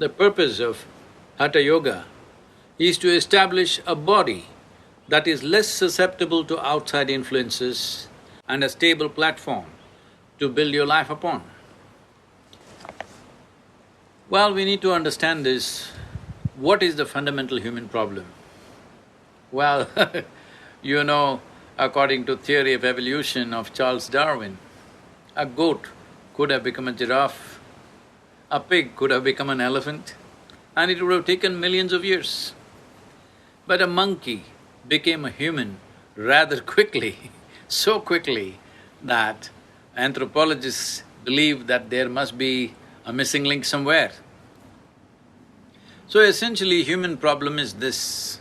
The purpose of Hatha Yoga is to establish a body that is less susceptible to outside influences and a stable platform to build your life upon. Well, we need to understand this. What is the fundamental human problem? Well, you know, according to theory of evolution of Charles Darwin, a goat could have become a giraffe, a pig could have become an elephant, and it would have taken millions of years. But a monkey became a human rather quickly, so quickly that anthropologists believe that there must be a missing link somewhere. So essentially, human problem is this,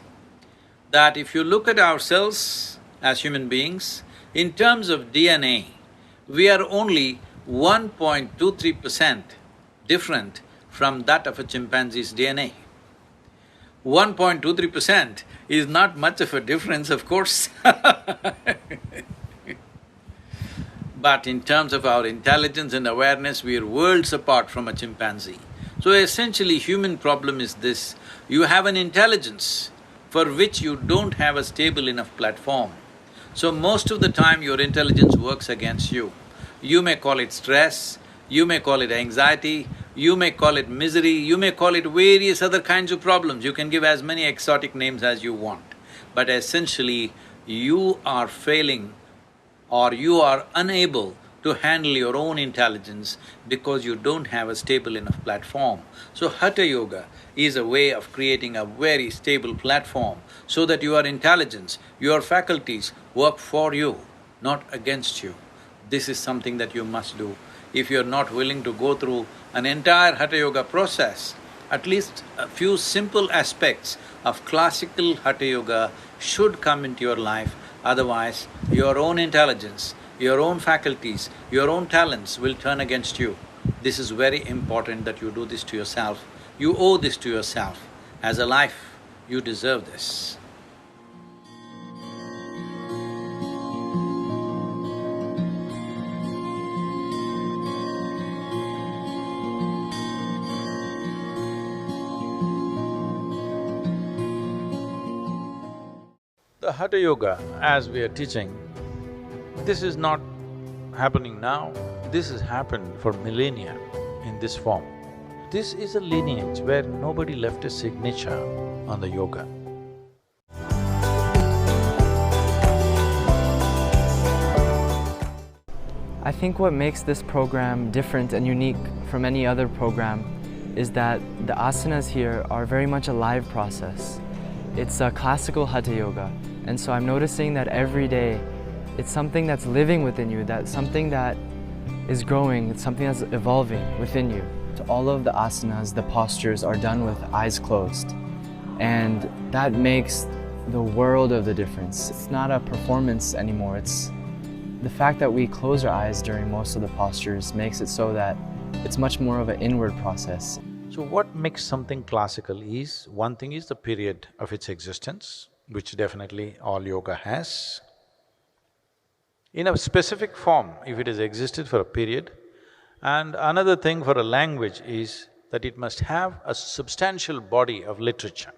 that if you look at ourselves as human beings, in terms of DNA, we are only 1.23% different from that of a chimpanzee's DNA. 1.23% is not much of a difference, of course but in terms of our intelligence and awareness, we are worlds apart from a chimpanzee. So essentially, human problem is this, you have an intelligence for which you don't have a stable enough platform. So most of the time your intelligence works against you. You may call it stress, you may call it anxiety, you may call it misery, you may call it various other kinds of problems. You can give as many exotic names as you want. But essentially, you are failing or you are unable to handle your own intelligence because you don't have a stable enough platform. So Hatha Yoga is a way of creating a very stable platform so that your intelligence, your faculties work for you, not against you. This is something that you must do. If you're not willing to go through an entire Hatha Yoga process, at least a few simple aspects of classical Hatha Yoga should come into your life. Otherwise, your own intelligence, your own faculties, your own talents will turn against you. This is very important that you do this to yourself. You owe this to yourself. As a life, you deserve this. The Hatha Yoga, as we are teaching, this is not happening now, this has happened for millennia in this form. This is a lineage where nobody left a signature on the yoga. I think what makes this program different and unique from any other program is that the asanas here are very much a live process. It's a classical Hatha Yoga, and so I'm noticing that every day it's something that's living within you, that's something that is growing, it's something that's evolving within you. So all of the asanas, the postures are done with eyes closed, and that makes the world of the difference. It's not a performance anymore, it's the fact that we close our eyes during most of the postures makes it so that it's much more of an inward process. So what makes something classical is, one thing is the period of its existence, which definitely all yoga has. In a specific form, if it has existed for a period, and another thing for a language is that it must have a substantial body of literature.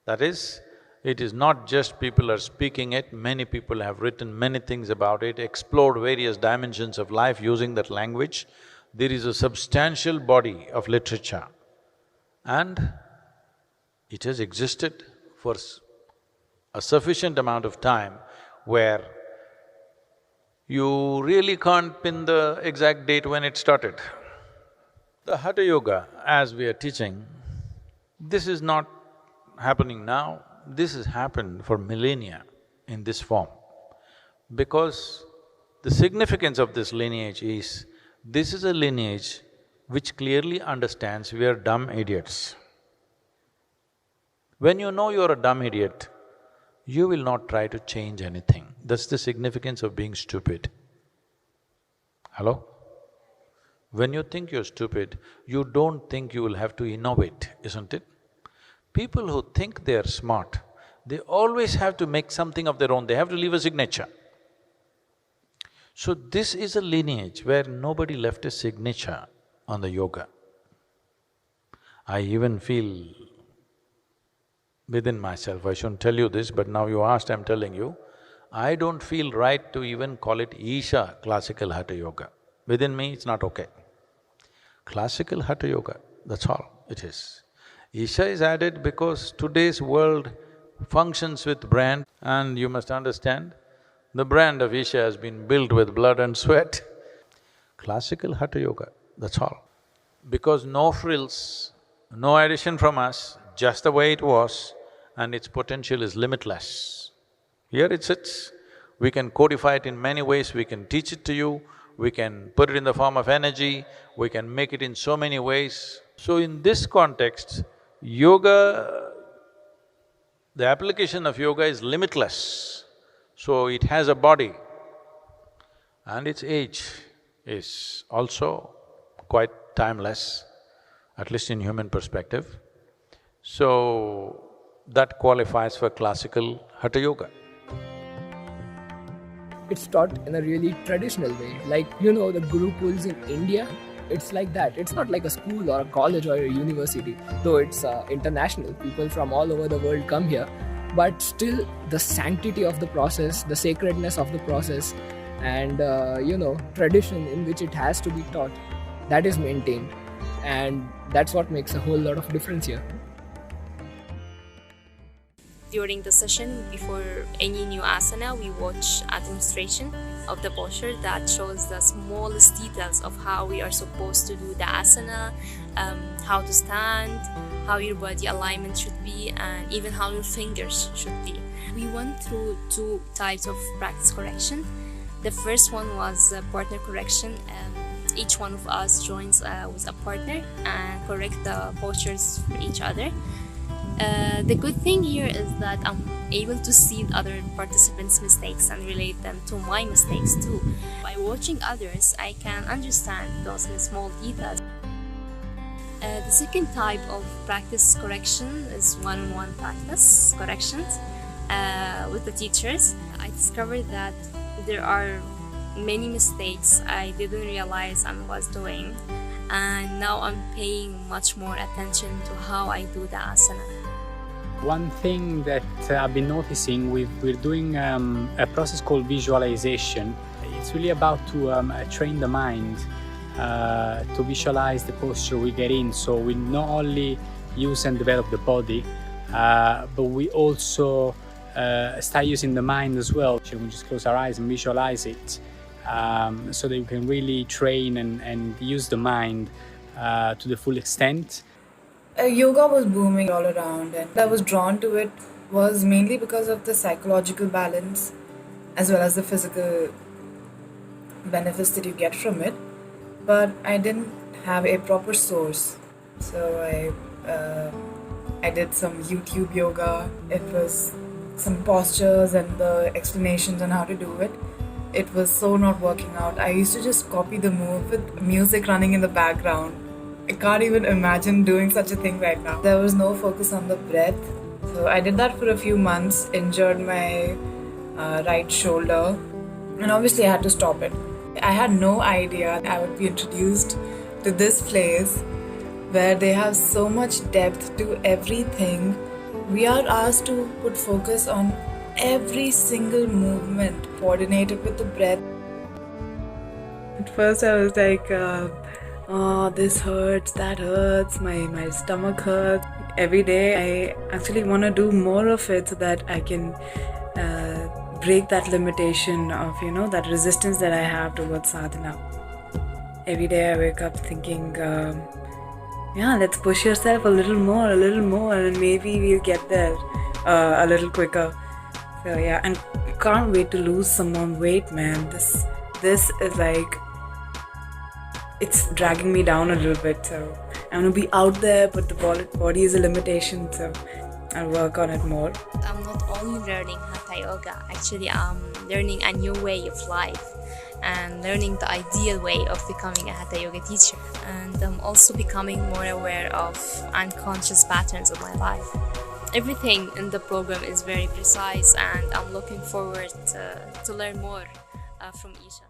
That is, it is not just people are speaking it, many people have written many things about it, explored various dimensions of life using that language. There is a substantial body of literature and it has existed for a sufficient amount of time where you really can't pin the exact date when it started. The Hatha Yoga, as we are teaching, this is not happening now, this has happened for millennia in this form. Because the significance of this lineage is, this is a lineage which clearly understands we are dumb idiots. When you know you're a dumb idiot, you will not try to change anything. That's the significance of being stupid. Hello? When you think you're stupid, you don't think you will have to innovate, isn't it? People who think they're smart, they always have to make something of their own, they have to leave a signature. So this is a lineage where nobody left a signature on the yoga. I even feel within myself, I shouldn't tell you this, but now you asked, I'm telling you, I don't feel right to even call it Isha classical Hatha Yoga. Within me, it's not okay. Classical Hatha Yoga, that's all it is. Isha is added because today's world functions with brand, and you must understand, the brand of Isha has been built with blood and sweat. Classical Hatha Yoga, that's all. Because no frills, no addition from us, just the way it was, and its potential is limitless. Here it sits, we can codify it in many ways, we can teach it to you, we can put it in the form of energy, we can make it in so many ways. So in this context, yoga, the application of yoga is limitless. So it has a body and its age is also quite timeless, at least in human perspective. So that qualifies for classical Hatha Yoga. It's taught in a really traditional way. Like, the Gurukuls in India, it's like that. It's not like a school or a college or a university, though it's international. People from all over the world come here. But still, the sanctity of the process, the sacredness of the process, and tradition in which it has to be taught, that is maintained. And that's what makes a whole lot of difference here. During the session, before any new asana, we watch a demonstration of the posture that shows the smallest details of how we are supposed to do the asana, how to stand, how your body alignment should be, and even how your fingers should be. We went through two types of practice correction. The first one was partner correction. Each one of us joins with a partner and correct the postures for each other. The good thing here is that I'm able to see other participants' mistakes and relate them to my mistakes too. By watching others, I can understand those small details. The second type of practice correction is one-on-one practice corrections with the teachers. I discovered that there are many mistakes I didn't realize I was doing, and now I'm paying much more attention to how I do the asana. One thing that I've been noticing, we're doing a process called visualization. It's really about to train the mind to visualize the posture we get in. So we not only use and develop the body, but we also start using the mind as well. We just close our eyes and visualize it, so that we can really train and use the mind to the full extent. Yoga was booming all around, and I was drawn to it was mainly because of the psychological balance as well as the physical benefits that you get from it. But I didn't have a proper source, so I did some YouTube yoga. It was some postures and the explanations on how to do it. It was so not working out. I used to just copy the move with music running in the background. I can't even imagine doing such a thing right now. There was no focus on the breath. So I did that for a few months, injured my right shoulder, and obviously I had to stop it. I had no idea I would be introduced to this place where they have so much depth to everything. We are asked to put focus on every single movement, coordinated with the breath. At first I was like, oh, this hurts, that hurts, my stomach hurts. Every day I actually want to do more of it so that I can break that limitation of, that resistance that I have towards sadhana. Every day I wake up thinking, let's push yourself a little more, and maybe we'll get there a little quicker. So yeah, and I can't wait to lose some more weight, man. This is like, it's dragging me down a little bit, so I'm gonna be out there, but the body is a limitation, so I'll work on it more. I'm not only learning Hatha Yoga, actually I'm learning a new way of life and learning the ideal way of becoming a Hatha Yoga teacher. And I'm also becoming more aware of unconscious patterns of my life. Everything in the program is very precise, and I'm looking forward to learn more from Isha.